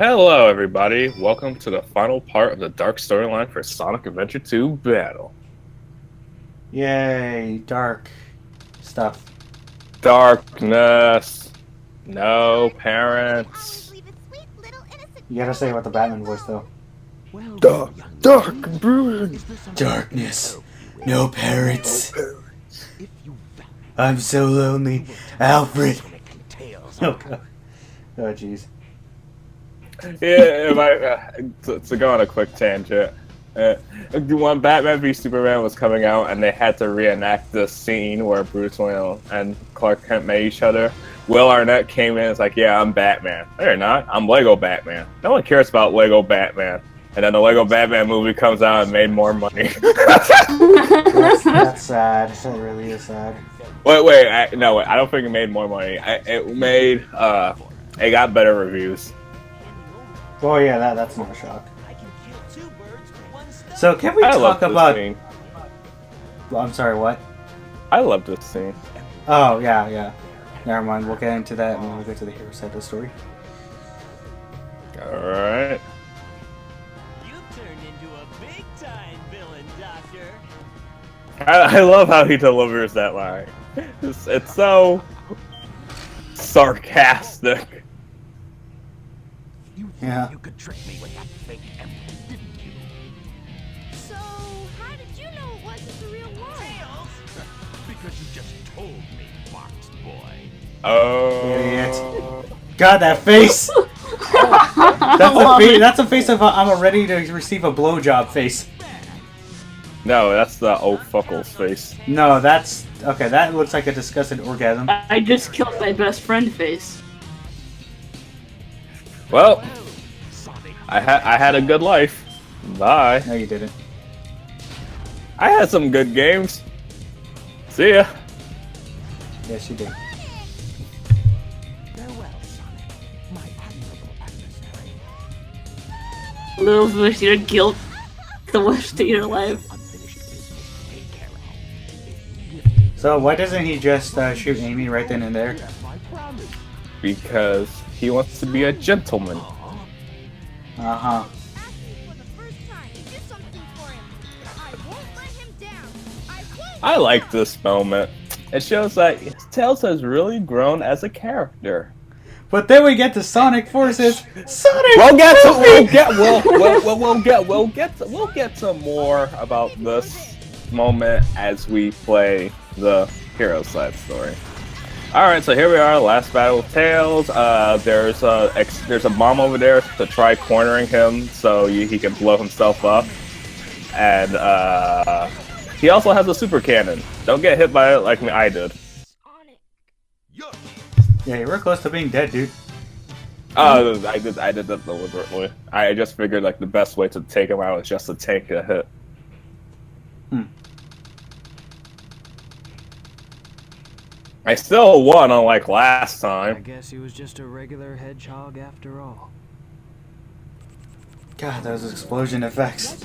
Hello, everybody. Welcome to the final part of the dark storyline for Sonic Adventure 2 Battle. Yay, dark stuff. Darkness. No parents. You gotta say it with the Batman voice, though. Dark brooding. Darkness. No parents. I'm so lonely. Alfred. Oh, God. Oh, jeez. Yeah, to go on a quick tangent. When Batman v Superman was coming out and they had to reenact the scene where Bruce Wayne and Clark Kent met each other, Will Arnett came in and was like, yeah, I'm Batman. No, you're not. I'm Lego Batman. No one cares about Lego Batman. And then the Lego Batman movie comes out and made more money. That's sad. That really is sad. Wait, I don't think it made more money. It got better reviews. Oh, yeah, that's not a shock. So, can we talk about... Well, I'm sorry, what? I love this scene. Oh, yeah. Never mind, we'll get into that when we get to the hero side of the story. Alright. You've turned into a big-time villain, Doctor. I love how he delivers that line. It's so sarcastic. Yeah. You could trick me with that fake emerald, didn't you? So, how did you know it wasn't the real one? Tails! Because you just told me, Fox Boy. Oh. Idiot. God, that face! That's a face of I'm ready to receive a blowjob face. No, that's the oh fuckles face. No, that's... Okay, that looks like a disgusted orgasm. I just killed my best friend face. Well, I had a good life. Bye. No, you didn't. I had some good games. See ya. Yes, you did. Farewell, Sonic, my admirable adversary. Little wish your guilt, the worst of your life. Unfinished business to take care of. So, why doesn't he just shoot Amy right then and there? My promise. Because he wants to be a gentleman. Uh-huh. Ask me for the first time to do something for him. I won't let him down. I won't. I like this moment. It shows that Tails has really grown as a character. But then we get to Sonic Forces. Sonic! We'll get to more about this moment as we play the hero side story. Alright, so here we are, last battle with Tails. There's a bomb over there to try cornering him so he can blow himself up. And he also has a super cannon. Don't get hit by it like I did. Yeah, you were close to being dead, dude. I did that deliberately. I just figured like the best way to take him out is just to take a hit. I still won, unlike last I time. guess he was just a regular hedgehog after all. God, those explosion effects.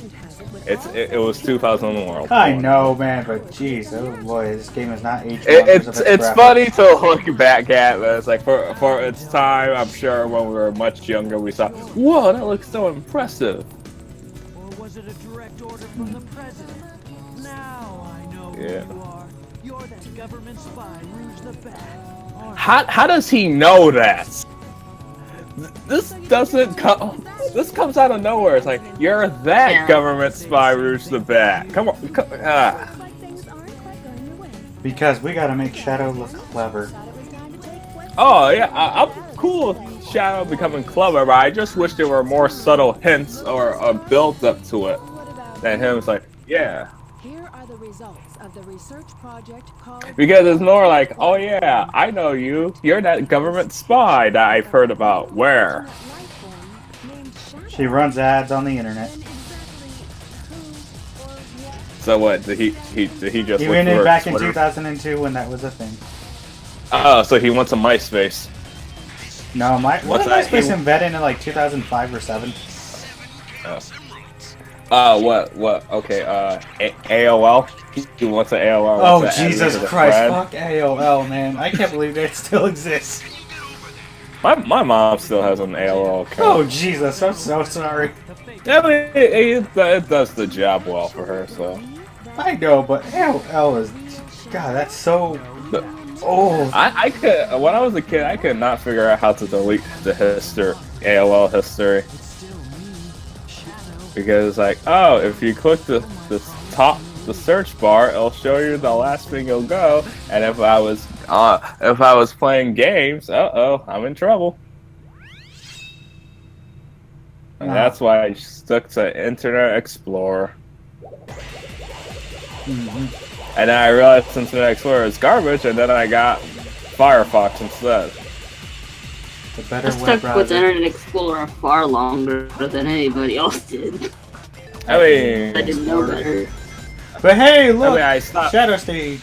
It was 2000 World. I know, man, but jeez, oh boy, this game is not aged. It's funny to look back at this. Like for its time, I'm sure when we were much younger, we thought, "Whoa, that looks so impressive." Or was it a direct order from the president? Now I know who Yeah. you are. You're that government spy, Rouge the Bat. How does he know that? This doesn't come. This comes out of nowhere. It's like you're that Yeah. government spy, Rouge the Bat. Come on. Because we gotta make Shadow look clever. Oh yeah, I'm cool with Shadow becoming clever, but I just wish there were more subtle hints or a build up to it than him. It's like, yeah. Here are the results of the research project called... Because it's more like, oh yeah, I know you. You're that government spy that I've heard about. Where? She runs ads on the internet. So what? Did he just He look went in for back in Twitter? 2002 when that was a thing. Oh, so he wants a MySpace. No, wasn't What's that? MySpace embedded in like 2005 or 7? What? Okay, AOL? He wants an AOL. Oh, wants to add me Jesus to the Christ, thread. fuck AOL, man. I can't believe that still exists. My mom still has an AOL account. Oh Jesus, I'm so sorry. I mean, it does the job well for her, so. I know, but AOL is, God, that's so old. I could, when I was a kid, I could not figure out how to delete the AOL history. Because like, oh, if you click the search bar, it'll show you the last thing you'll go. And if I was playing games, I'm in trouble. And that's why I stuck to Internet Explorer. And then I realized Internet Explorer is garbage, and then I got Firefox instead. The better I web stuck browser. with Internet Explorer far longer than anybody else did. I mean, I didn't know better. But hey, look, I mean, I stopped. Shadow Stage.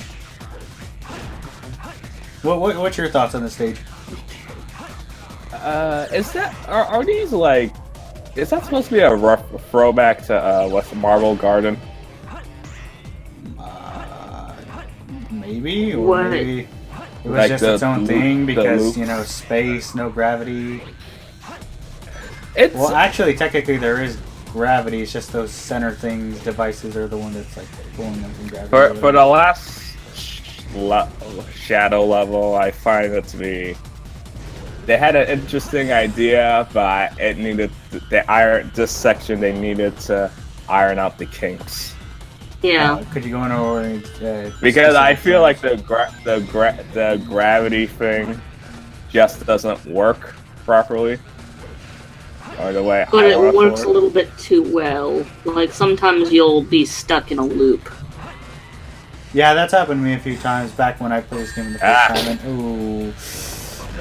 What's your thoughts on the stage? Is that are these like? Is that supposed to be a rough throwback to what's the Marble Garden? Maybe, or What? maybe it was Like just the its own loop- thing the because loop. you know space, no gravity. It's Well, actually, technically there is gravity. It's just those center things, devices, are the one that's like pulling them from gravity. for the last shadow level. I find it to be. They had an interesting idea, but it needed this section. They needed to iron out the kinks. Yeah. Could you go into Because I specific feel like things? the gravity thing just doesn't work properly, or the way But I it want works to a little bit too well. Like, sometimes you'll be stuck in a loop. Yeah, that's happened to me a few times back when I played this game the first time. And, ooh.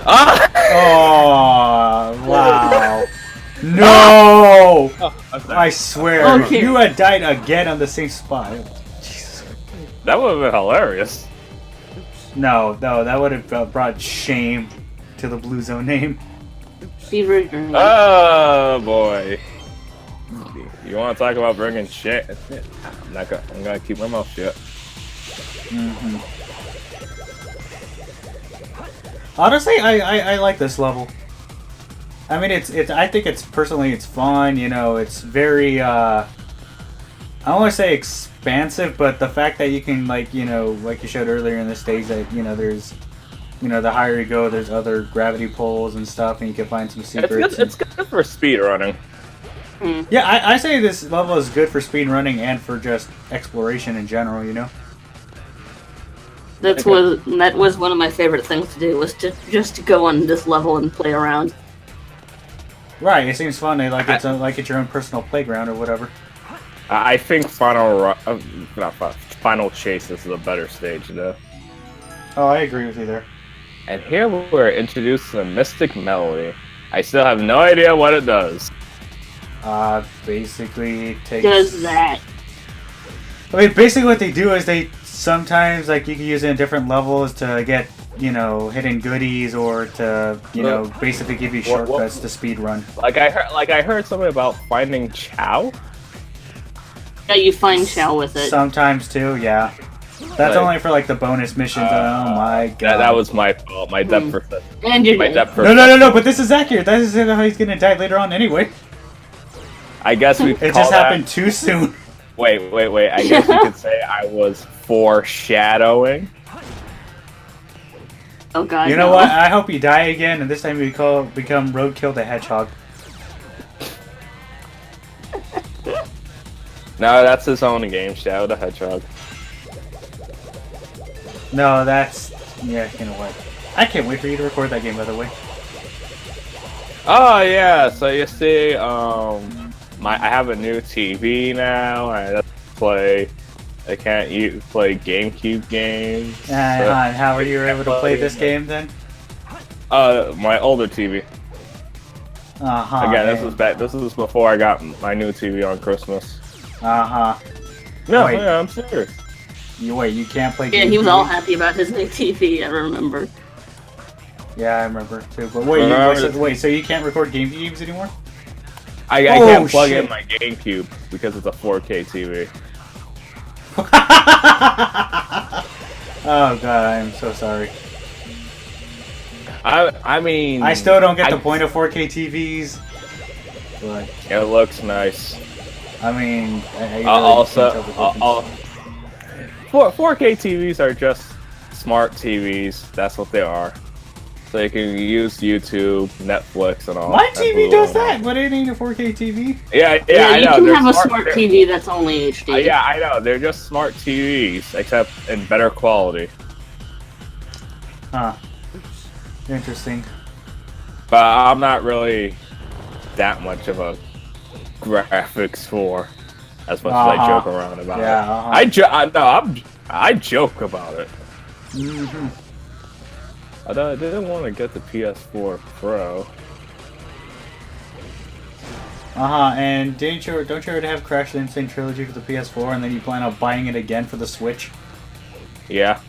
Ah! Oh, wow. No! I swear, Okay. you had died again on the same spot. Jesus. That would have been hilarious. No, that would have brought shame to the Blue Zone name. Fever Dream. Oh boy! You want to talk about bringing shit? I'm gonna keep my mouth shut. Honestly, I like this level. I mean, I think it's personally it's fun. You know, it's very I don't want to say expansive, but the fact that you can like you showed earlier in the stage that there's the higher you go, there's other gravity pulls and stuff, and you can find some secrets. It's good for speed running. Yeah, I say this level is good for speed running and for just exploration in general. That was one of my favorite things to do, was just to go on this level and play around. Right, it seems fun. It's your own personal playground or whatever. I think Final Chase is the better stage though. Oh, I agree with you there. And here we're introduced to the Mystic Melody. I still have no idea what it does. Basically takes. Does that. I mean, basically what they do is they sometimes you can use it in different levels to get hidden goodies or to basically give you shortcuts to speed run. Like I heard something about finding Chow. Yeah, you find Shao with it. Sometimes too, yeah. That's only for the bonus missions. Oh my god. That was my fault. My depth perception. And you're My dead. depth No, but this is accurate. That is how he's gonna die later on anyway. I guess we. It just happened too soon. Wait. I guess you could say I was foreshadowing. Oh god. You know no. what? I hope you die again, and this time you become Roadkill the Hedgehog. No, that's his own game, Shadow the Hedgehog. No, that's you know what? I can't wait for you to record that game, by the way. Oh yeah, so you see, I have a new TV now. I can't play GameCube games. And how are you able to play this game then? My older TV. Again, Man. this was back. This is before I got my new TV on Christmas. Wait. No, yeah, I'm serious. You can't play. Yeah, he was GameCube? all happy about his new TV, I remember. Yeah, I remember too. But so you can't record GameCube games anymore? I can't plug in my GameCube because it's a 4K TV. Oh god, I am so sorry. I mean, I still don't get the point of 4K TVs. But It looks nice. I mean, I really Also, can't tell the difference. 4K TVs are just smart TVs. That's what they are. So you can use YouTube, Netflix, and all. My and TV Hulu does and all. that, but it ain't a 4K TV. Yeah, I you know. can they're have a smart they're- TV that's only HD. Yeah, I know. They're just smart TVs, except in better quality. Huh. Interesting. But I'm not really that much of a graphics for as much as I joke around about Yeah, it. I joke about it. Mm-hmm. I didn't want to get the PS4 Pro. And don't you already have Crash the Insane Trilogy for the PS4, and then you plan on buying it again for the Switch? Yeah.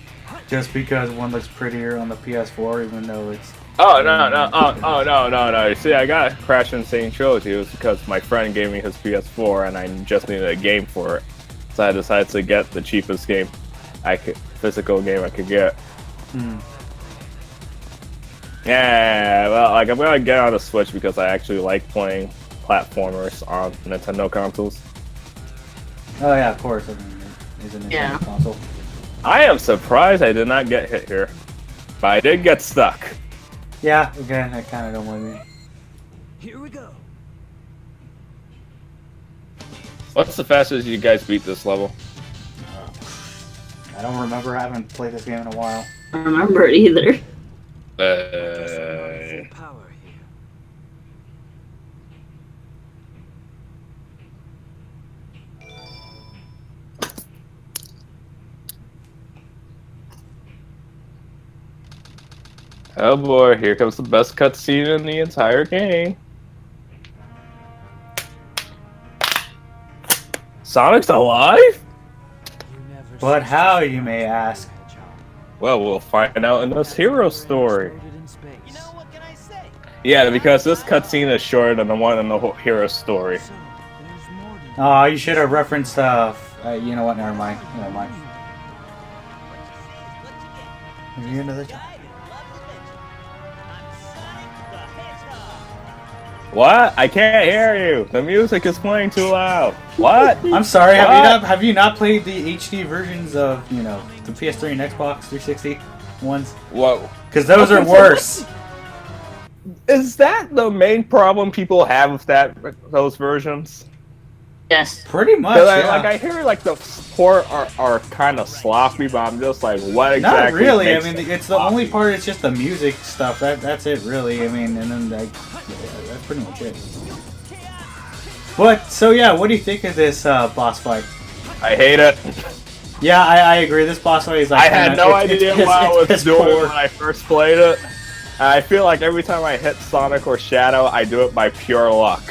Just because one looks prettier on the PS4, even though it's... Oh no! You see, I got Crash Insane Trilogy. It was because my friend gave me his PS4, and I just needed a game for it. So I decided to get the cheapest game physical game I could get. Yeah, well, like I'm gonna get on the Switch because I actually like playing platformers on Nintendo consoles. Oh yeah, of course. I mean, it's a Nintendo Yeah. console. I am surprised I did not get hit here, but I did get stuck. Yeah, again, I kind of don't blame you. Here we go. What's the fastest you guys beat this level? I don't remember. I haven't played this game in a while. I don't remember it either. Full power here. Oh boy, here comes the best cutscene in the entire game. Sonic's alive? You never But cease how, to you may ask? hedgehog. Well, we'll find out in this hero story. Exploded in space. You know, what can I say? Yeah, because this cutscene is shorter than the one in the whole hero story. So, there's more to Oh, you should have referenced, you know what, never mind. Never mind. What you see is what you get. Are you into this? Guy who loves adventure. I'm Sonic the Hedgehog. What? I can't hear you. The music is playing too loud. What? I'm sorry, What? have you not played the HD versions of, you know, the PS3 and Xbox 360 ones? What? Because those are worse. Is that the main problem people have with those versions? Yes. Pretty much, 'Cause yeah. I hear like the support are kind of sloppy, but I'm just like, what exactly? Not really. I makes mean, it it's the only sloppy? part. It's just the music stuff. That's it, really. I mean, and then that's pretty much it. But so yeah, what do you think of this boss fight? I hate it. Yeah, I agree. This boss fight is like I had no idea what I was piss doing poor. when I first played it. And I feel like every time I hit Sonic or Shadow, I do it by pure luck.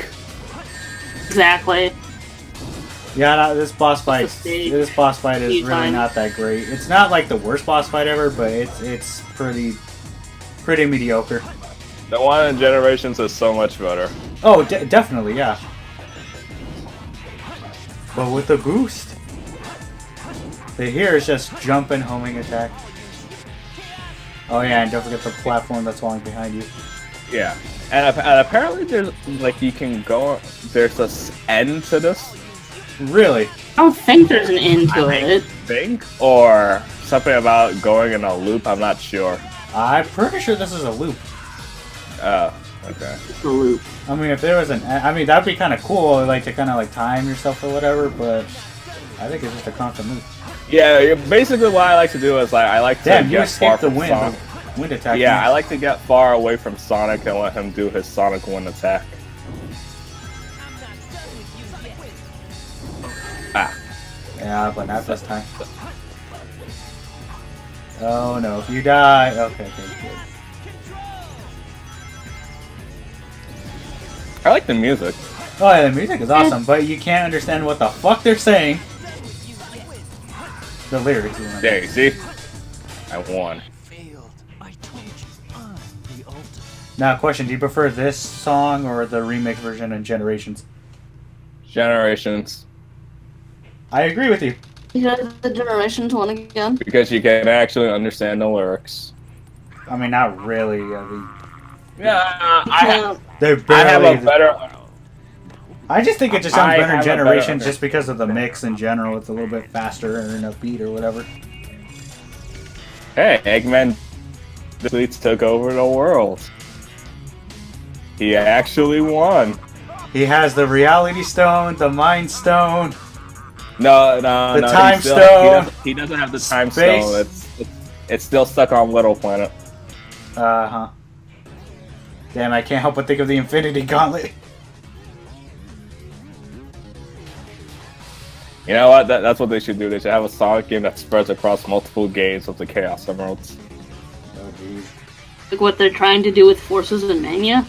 Exactly. Yeah, no, this boss fight. Mistake. This boss fight is Few really times. not that great. It's not like the worst boss fight ever, but it's pretty mediocre. The one in Generations is so much better. Oh, definitely, yeah. But with the boost, the here is just jump and homing attack. Oh yeah, and don't forget the platform that's falling behind you. Yeah, and apparently there's like you can go. There's this end to this Really? I don't think there's an end to it. thing, or something about going in a loop. I'm not sure. I'm pretty sure this is a loop. Oh, okay. The loop. I mean, if there was I mean, that'd be kind of cool, like to kind of like time yourself or whatever. But I think it's just a constant loop. Yeah, basically what I like to do is like I like to Damn, you get far escaped the from wind. Sonic. The wind attack. Yeah, man. I like to get far away from Sonic and let him do his Sonic Wind attack. Ah. Yeah, but not this time. Oh no, if you die. Okay, good. I like the music. Oh yeah, the music is awesome, but you can't understand what the fuck they're saying. The lyrics. You know. There, you see? I won. failed. I told you, I'm the ultimate. Now, question: do you prefer this song or the remix version in Generations? Generations. I agree with you. You got the Generations one again? Because you can actually understand the lyrics. I mean, not really. I mean, Yeah, they're I have barely. a better. I just think it just sounds I better in have a better Generations under- just because of the mix in general. It's a little bit faster or enough beat or whatever. Hey, Eggman basically took over the world. He actually won. He has the Reality Stone, the Mind Stone. No, The no. Time He Stone. he doesn't have the time Space. stone. It's still stuck on Little Planet. Uh-huh. Damn, I can't help but think of the Infinity Gauntlet. You know what? That's what they should do. They should have a Sonic game that spreads across multiple games of the Chaos Emeralds. Oh, jeez. Like what they're trying to do with Forces and Mania.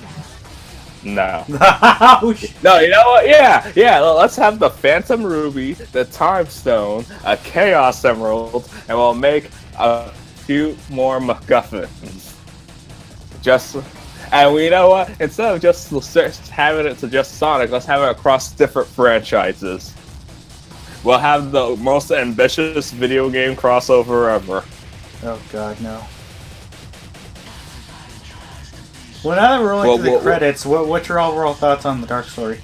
No. Ouch. No, you know what? Yeah. Let's have the Phantom Ruby, the Time Stone, a Chaos Emerald, and we'll make a few more MacGuffins. And you know what? Instead of just having it to just Sonic, let's have it across different franchises. We'll have the most ambitious video game crossover ever. Oh god, no. Well, now that we're rolling through the credits, what's your overall thoughts on the Dark Story?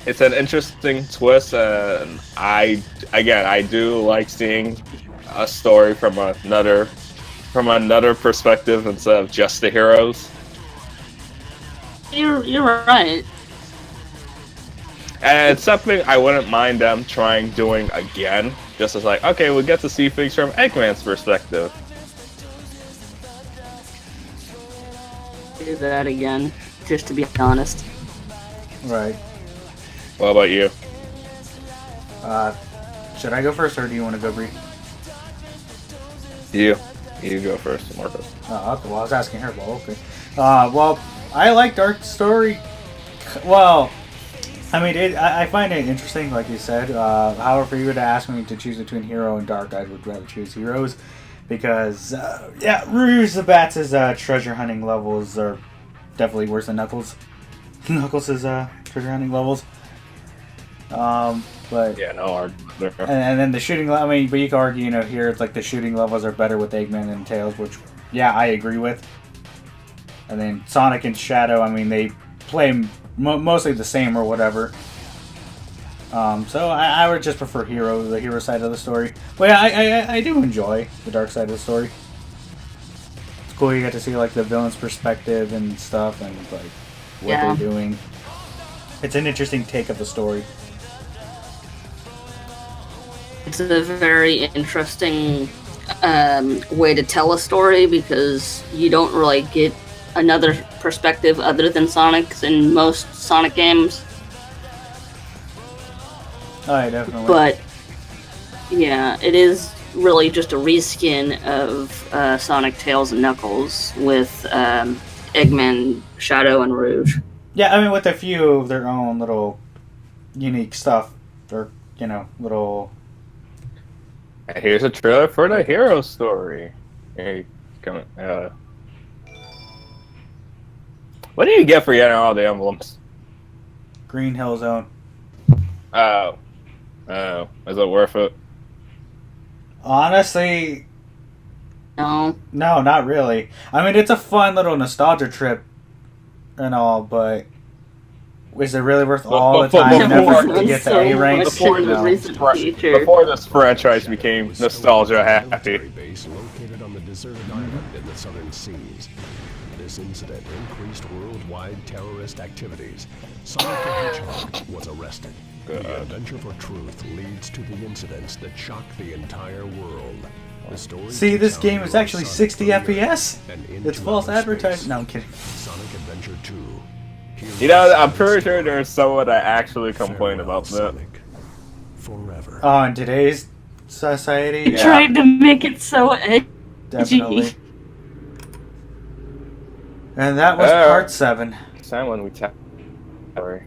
It's an interesting twist, and I do like seeing a story from another perspective instead of just the heroes. You're right. And it's something I wouldn't mind them doing again. Just as like, okay, we get to see things from Eggman's perspective. Do that again, just to be honest. Right. What about you? Should I go first, or do you want to go, Bree? You go first, Marcus. Oh, okay. Well, I was asking her. Well, okay. Well, I like Dark Story. Well, I mean, I find it interesting, like you said. However, if you were to ask me to choose between Hero and Dark, I would rather choose Heroes. Because, Rouge the Bats' treasure hunting levels are definitely worse than Knuckles. Knuckles' treasure hunting levels. But Yeah, no argument there. and then the shooting, I mean, but you can argue, here it's like the shooting levels are better with Eggman and Tails, which, I agree with. And then Sonic and Shadow, I mean, they play mostly the same or whatever. So I would just prefer the hero side of the story. But yeah, I do enjoy the dark side of the story. It's cool you get to see like the villain's perspective and stuff, and like what they're doing. It's an interesting take of the story. It's a very interesting way to tell a story because you don't really get another perspective other than Sonic's in most Sonic games. Oh, yeah, definitely. But yeah, it is really just a reskin of Sonic, Tails, and Knuckles with Eggman, Shadow, and Rouge. Yeah, I mean, with a few of their own little unique stuff, or little. And here's a trailer for the hero story. Hey, come on. What do you get for getting all the emblems? Green Hill Zone. Oh, is it worth it? Honestly, No. no, not really. I mean, it's a fun little nostalgia trip and all, but is it really worth all the time and effort to get the A rank? Before the No. recent future. Before this franchise became nostalgia happy. Base located on the deserted island in the southern seas. This incident increased worldwide terrorist activities. Sonic the Hedgehog was arrested. The adventure for truth leads to the incidents that shock the entire world. The story See, this takes game our is hero actually Sonic 60 from Europe FPS. and into It's false outer advertising. space. No, I'm kidding. Sonic Adventure 2. You know, I'm pretty sure there's someone that actually complained about that. Sonic. Forever. Oh, in today's society, They tried to make it so edgy. definitely. And that was Uh, part 7. Someone we tap. Sorry.